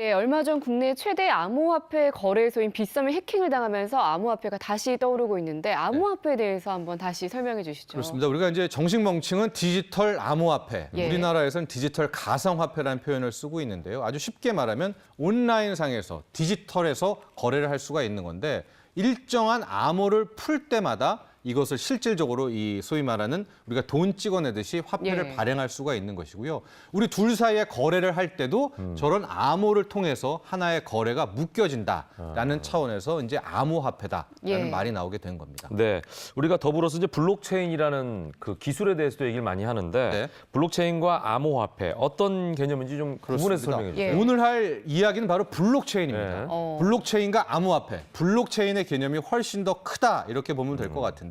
예, 얼마 전 국내 최대 암호화폐 거래소인 빗썸이 해킹을 당하면서 암호화폐가 다시 떠오르고 있는데 암호화폐에 대해서 한번 다시 설명해 주시죠. 그렇습니다. 우리가 이제 정식 명칭은 디지털 암호화폐, 예. 우리나라에서는 디지털 가상화폐라는 표현을 쓰고 있는데요. 아주 쉽게 말하면 온라인상에서 디지털에서 거래를 할 수가 있는 건데 일정한 암호를 풀 때마다 이것을 실질적으로 이 소위 말하는 우리가 돈 찍어내듯이 화폐를 예. 발행할 수가 있는 것이고요. 우리 둘 사이에 거래를 할 때도 저런 암호를 통해서 하나의 거래가 묶여진다라는 차원에서 이제 암호화폐다라는 예. 말이 나오게 된 겁니다. 네, 우리가 더불어서 이제 블록체인이라는 그 기술에 대해서도 얘기를 많이 하는데 네. 블록체인과 암호화폐 어떤 개념인지 좀 구분해서 설명해 주세요. 예. 오늘 할 이야기는 바로 블록체인입니다. 네. 블록체인과 암호화폐, 블록체인의 개념이 훨씬 더 크다 이렇게 보면 될 것 같은데요.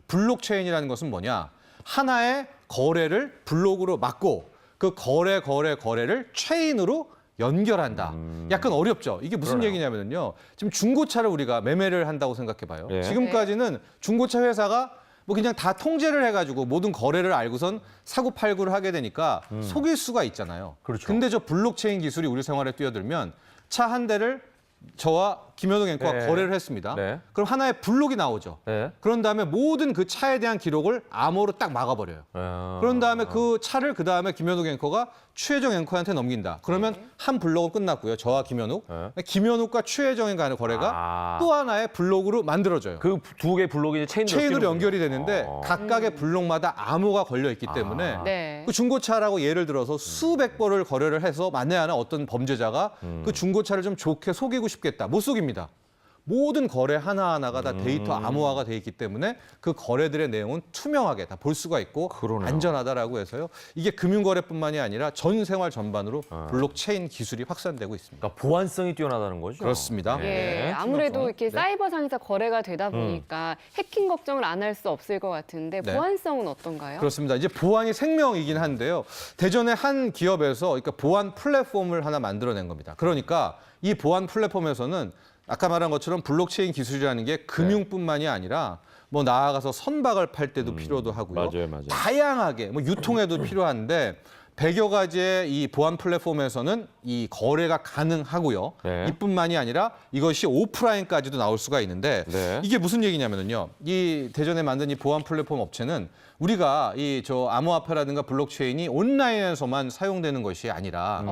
블록체인이라는 것은 뭐냐? 하나의 거래를 블록으로 막고 그 거래를 체인으로 연결한다. 약간 어렵죠. 이게 무슨 그러네요. 얘기냐면요. 지금 중고차를 우리가 매매를 한다고 생각해 봐요. 예. 지금까지는 중고차 회사가 뭐 그냥 다 통제를 해가지고 모든 거래를 알고선 사고 팔구를 하게 되니까 속일 수가 있잖아요. 그렇죠. 근데 저 블록체인 기술이 우리 생활에 뛰어들면 차 한 대를 저와 김현욱 앵커가 네. 거래를 했습니다. 네. 그럼 하나의 블록이 나오죠. 네. 그런 다음에 모든 그 차에 대한 기록을 암호로 딱 막아버려요. 그런 다음에 그 차를 그 다음에 김현욱 앵커가 최혜정 앵커한테 넘긴다. 그러면 한 블록은 끝났고요. 저와 김현욱. 김현욱과 최혜정의 간의 거래가 또 하나의 블록으로 만들어져요. 그 두 개의 블록이 이제 체인으로 연결이 되는데 각각의 블록마다 암호가 걸려 있기 때문에 네. 그 중고차라고 예를 들어서 수백 번을 거래를 해서 만에 하나 어떤 범죄자가 그 중고차를 좀 좋게 속이고 싶겠다. 못 속입니다. 모든 거래 하나하나가 다 데이터 암호화가 돼 있기 때문에 그 거래들의 내용은 투명하게 다 볼 수가 있고 그러네요. 안전하다라고 해서요. 이게 금융거래뿐만이 아니라 전 생활 전반으로 블록체인 기술이 확산되고 있습니다. 그러니까 보안성이 뛰어나다는 거죠. 그렇습니다. 예, 네. 아무래도 이렇게 네. 사이버상에서 거래가 되다 보니까 해킹 걱정을 안 할 수 없을 것 같은데 네. 보안성은 어떤가요? 그렇습니다. 이제 보안이 생명이긴 한데요. 대전의 한 기업에서 그러니까 보안 플랫폼을 하나 만들어낸 겁니다. 그러니까 이 보안 플랫폼에서는 아까 말한 것처럼 블록체인 기술이라는 게 금융뿐만이 아니라 뭐 나아가서 선박을 팔 때도 필요도 하고요. 맞아요. 다양하게 뭐 유통에도 필요한데 100여 가지의 이 보안 플랫폼에서는 이 거래가 가능하고요. 네. 이뿐만이 아니라 이것이 오프라인까지도 나올 수가 있는데 네. 이게 무슨 얘기냐면요. 이 대전에 만든 이 보안 플랫폼 업체는 우리가 이 저 암호화폐라든가 블록체인이 온라인에서만 사용되는 것이 아니라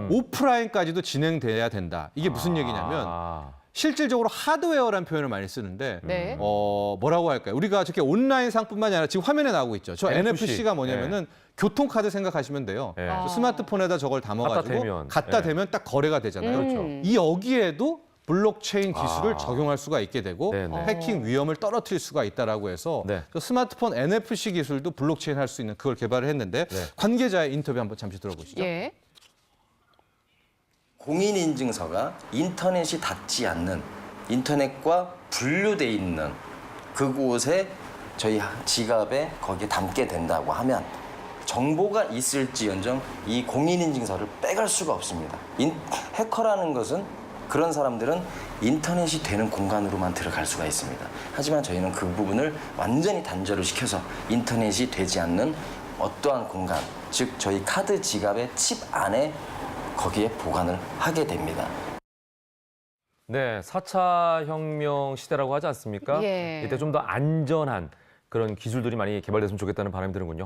오프라인까지도 진행돼야 된다. 이게 무슨 얘기냐면 실질적으로 하드웨어라는 표현을 많이 쓰는데 네. 뭐라고 할까요? 우리가 저렇게 온라인상뿐만이 아니라 지금 화면에 나오고 있죠. 저 NFC. NFC가 뭐냐면은 교통카드 생각하시면 돼요. 네. 아. 스마트폰에다 저걸 담아가지고 갖다 대면 딱 거래가 되잖아요. 그렇죠. 이 여기에도 블록체인 기술을 적용할 수가 있게 되고 네네. 해킹 위험을 떨어뜨릴 수가 있다라고 해서 네. 그 스마트폰 NFC 기술도 블록체인 할 수 있는 그걸 개발을 했는데 네. 관계자의 인터뷰 한번 잠시 들어보시죠. 예. 공인인증서가 인터넷이 닿지 않는 인터넷과 분류돼 있는 그곳에 저희 지갑에 거기에 담게 된다고 하면 정보가 있을지언정 이 공인인증서를 빼갈 수가 없습니다. 해커라는 것은 그런 사람들은 인터넷이 되는 공간으로만 들어갈 수가 있습니다. 하지만 저희는 그 부분을 완전히 단절을 시켜서 인터넷이 되지 않는 어떠한 공간, 즉 저희 카드 지갑의 칩 안에 거기에 보관을 하게 됩니다. 네, 4차 혁명 시대라고 하지 않습니까? 예. 이때 좀 더 안전한 그런 기술들이 많이 개발됐으면 좋겠다는 바람이 드는군요.